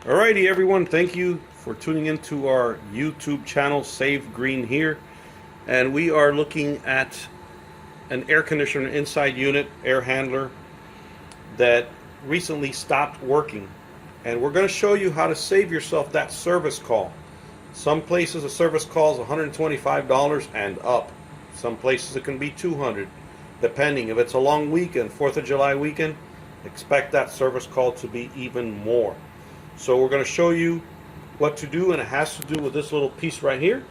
Alrighty everyone, thank you for tuning into our YouTube channel, Save Green here. And we are looking at an air conditioner inside unit, air handler, that recently stopped working. And we're going to show you how to save yourself that service call. Some places a service call is $125 and up. Some places it can be $200, depending. If it's a long weekend, 4th of July weekend, expect that service call to be even more. So we're going to show you what to do, and it has to do with this little piece right here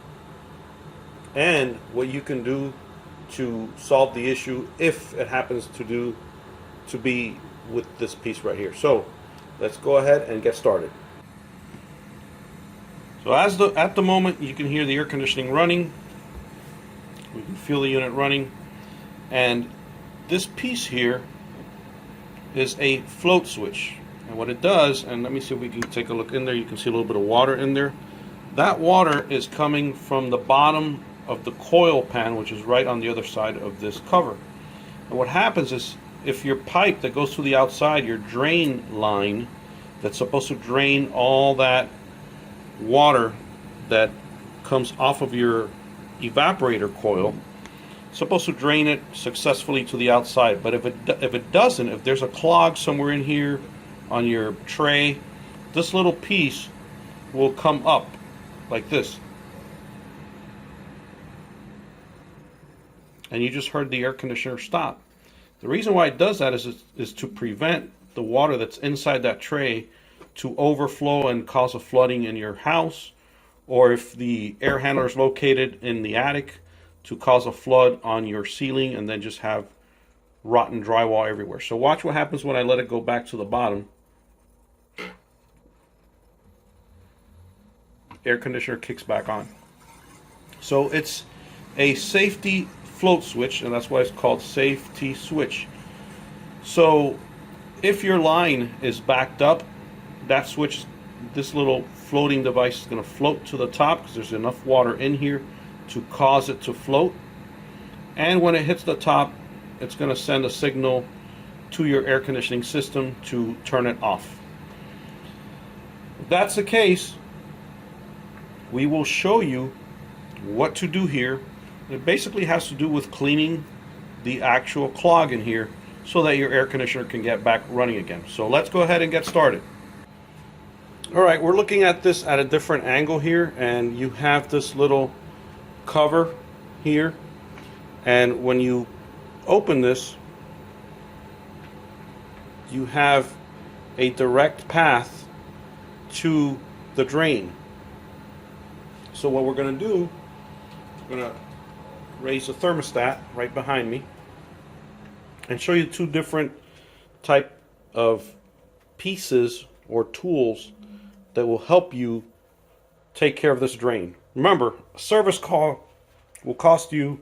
and what you can do to solve the issue if it happens to be with this piece right here. So let's go ahead and get started. So at the moment you can hear the air conditioning running. We can feel the unit running, and this piece here is a float switch. And what it does, and let me see if we can take a look in there, you can see a little bit of water in there. That water is coming from the bottom of the coil pan, which is right on the other side of this cover. And what happens is, if your pipe that goes to the outside, your drain line that's supposed to drain all that water that comes off of your evaporator coil, supposed to drain it successfully to the outside. But if it doesn't, if there's a clog somewhere in here on your tray, this little piece will come up like this. And you just heard the air conditioner stop. The reason why it does that is to prevent the water that's inside that tray to overflow and cause a flooding in your house, or if the air handler is located in the attic, to cause a flood on your ceiling and then just have rotten drywall everywhere. So watch what happens when I let it go back to the bottom. Air conditioner kicks back on. So it's a safety float switch, and that's why it's called safety switch. So if your line is backed up, that switch, this little floating device, is going to float to the top because there's enough water in here to cause it to float. And when it hits the top, it's going to send a signal to your air conditioning system to turn it off. If that's the case, we will show you what to do here. It basically has to do with cleaning the actual clog in here so that your air conditioner can get back running again. So let's go ahead and get started. Alright, we're looking at this at a different angle here, and you have this little cover here, and when you open this, you have a direct path to the drain. So what we're going to do, we're going to raise the thermostat right behind me and show you two different type of pieces or tools that will help you take care of this drain. Remember, a service call will cost you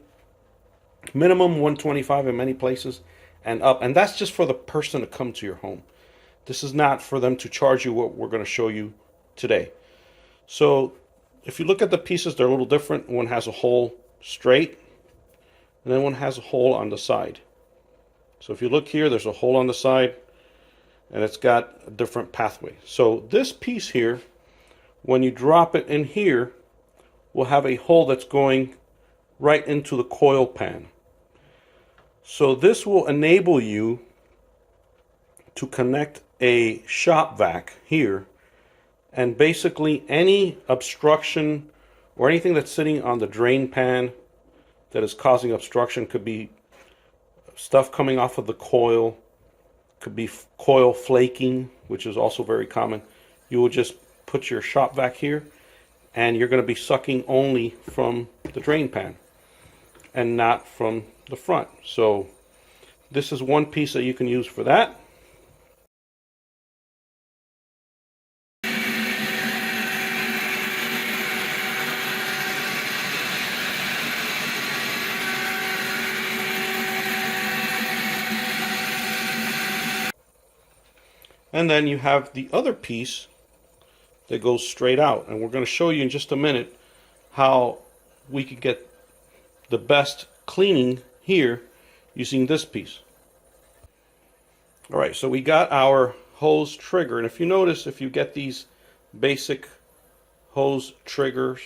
minimum $125 in many places and up, and that's just for the person to come to your home. This is not for them to charge you what we're going to show you today. So if you look at the pieces, they're a little different. One has a hole straight, and then one has a hole on the side. So if you look here, there's a hole on the side, and it's got a different pathway. So this piece here, when you drop it in here, will have a hole that's going right into the coil pan. So this will enable you to connect a shop vac here, and basically any obstruction or anything that's sitting on the drain pan that is causing obstruction, could be stuff coming off of the coil, could be coil flaking, which is also very common. You will just put your shop vac here, and you're going to be sucking only from the drain pan and not from the front. So this is one piece that you can use for that. And then you have the other piece that goes straight out, and we're going to show you in just a minute how we can get the best cleaning here using this piece. Alright, so we got our hose trigger, and if you notice, if you get these basic hose triggers,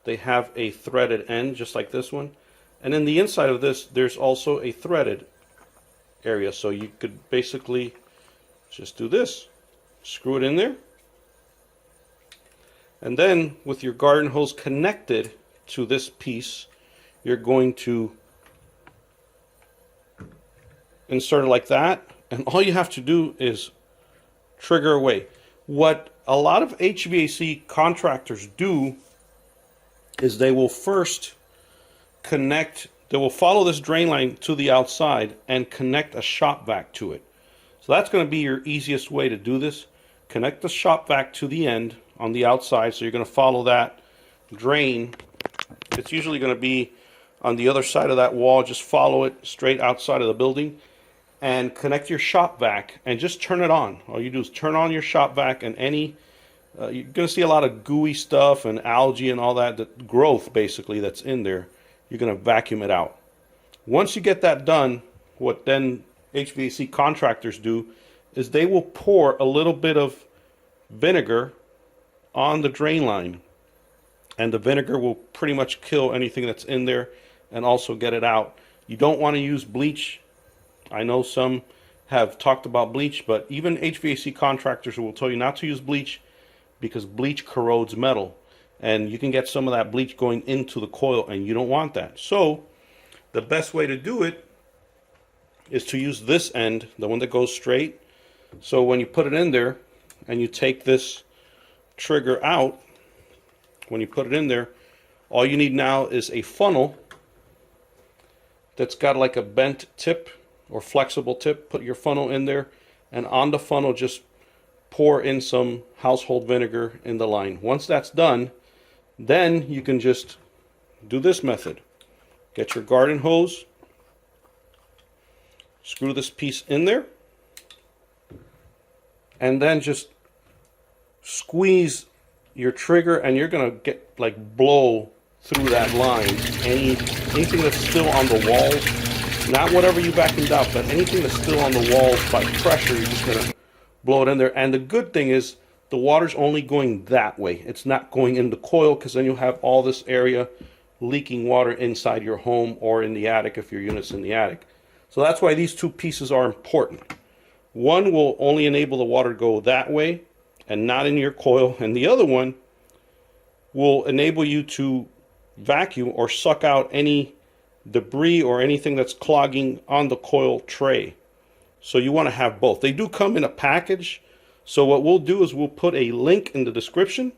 they have a threaded end just like this one. And in the inside of this, there's also a threaded area. So you could basically just do this, screw it in there. And then with your garden hose connected to this piece, you're going to insert it like that. And all you have to do is trigger away. What a lot of HVAC contractors do is they will first they will follow this drain line to the outside and connect a shop vac to it. So that's going to be your easiest way to do this. Connect the shop vac to the end on the outside. So you're going to follow that drain. It's usually going to be on the other side of that wall. Just follow it straight outside of the building and connect your shop vac and just turn it on. All you do is turn on your shop vac, and you're going to see a lot of gooey stuff and algae and all that growth basically that's in there. You're going to vacuum it out. Once you get that done, what then HVAC contractors do is they will pour a little bit of vinegar on the drain line, and the vinegar will pretty much kill anything that's in there and also get it out. You don't want to use bleach. I know some have talked about bleach, but even HVAC contractors will tell you not to use bleach because bleach corrodes metal, and you can get some of that bleach going into the coil, and you don't want that. So the best way to do it is to use this end, the one that goes straight. So when you put it in there and you take this trigger out, when you put it in there, all you need now is a funnel that's got like a bent tip or flexible tip. Put your funnel in there, and on the funnel just pour in some household vinegar in the line. Once that's done, then you can just do this method. Get your garden hose, screw this piece in there, and then just squeeze your trigger, and you're gonna get like blow through that line anything that's still on the walls, not whatever you vacuumed out, but anything that's still on the walls by pressure. You're just gonna blow it in there. And the good thing is the water's only going that way. It's not going in the coil, because then you'll have all this area leaking water inside your home or in the attic if your unit's in the attic. So that's why these two pieces are important. One will only enable the water to go that way and not in your coil, and the other one will enable you to vacuum or suck out any debris or anything that's clogging on the coil tray. So you want to have both. They do come in a package. So what we'll do is we'll put a link in the description,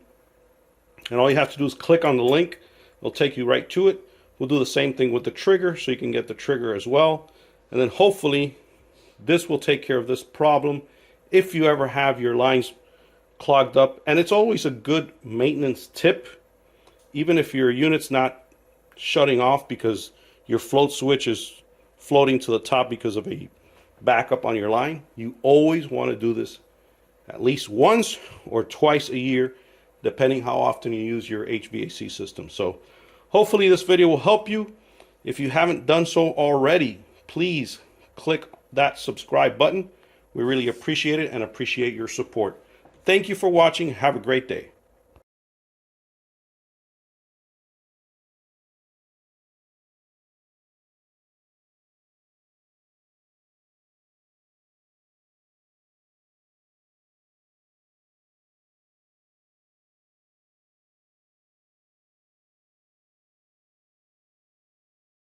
and all you have to do is click on the link. It'll take you right to it. We'll do the same thing with the trigger, so you can get the trigger as well. And then hopefully this will take care of this problem if you ever have your lines clogged up. And it's always a good maintenance tip, even if your unit's not shutting off because your float switch is floating to the top because of a backup on your line. You always want to do this at least once or twice a year, depending how often you use your HVAC system. So hopefully this video will help you. If you haven't done so already, please click that subscribe button. We really appreciate it and appreciate your support. Thank you for watching. Have a great day.